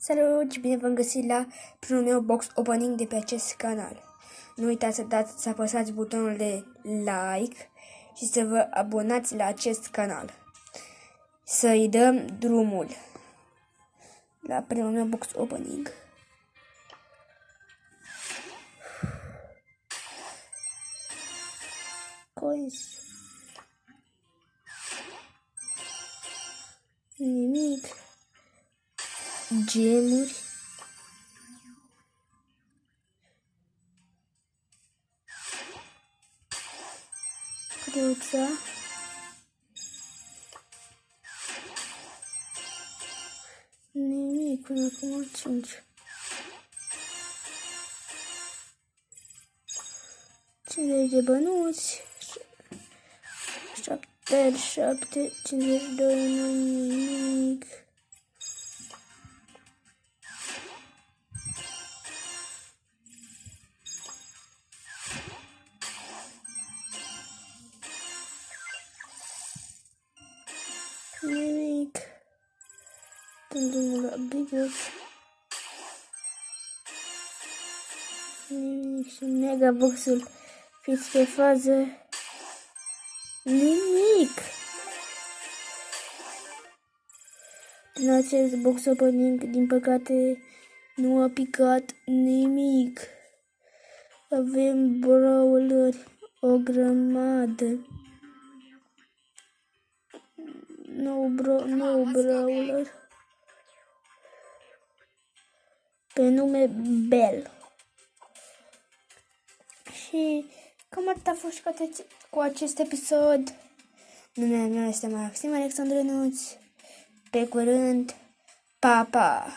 Salut și bine v-am găsit la primul meu box opening de pe acest canal. Nu uitați să apăsați butonul de like și să vă abonați la acest canal. Să-i dăm drumul la primul meu box opening. Coins. Nimic. Gemuri. Cruța. Nimic până acum 5. 50 de bănuți. 7, 52, nu nimic. Nimic. Dăm drumul la Big Box. Nimic și Mega Box-ul. Fiți pe fază. Nimic. Din acest box opening, din păcate, nu a picat nimic. Avem brawleri, o grămadă. Nou brawler pe nume Bell. Și cam atât a fost cu acest episod. Numele meu este Maxim Alexandru Nuț. Pe curând, pa, pa!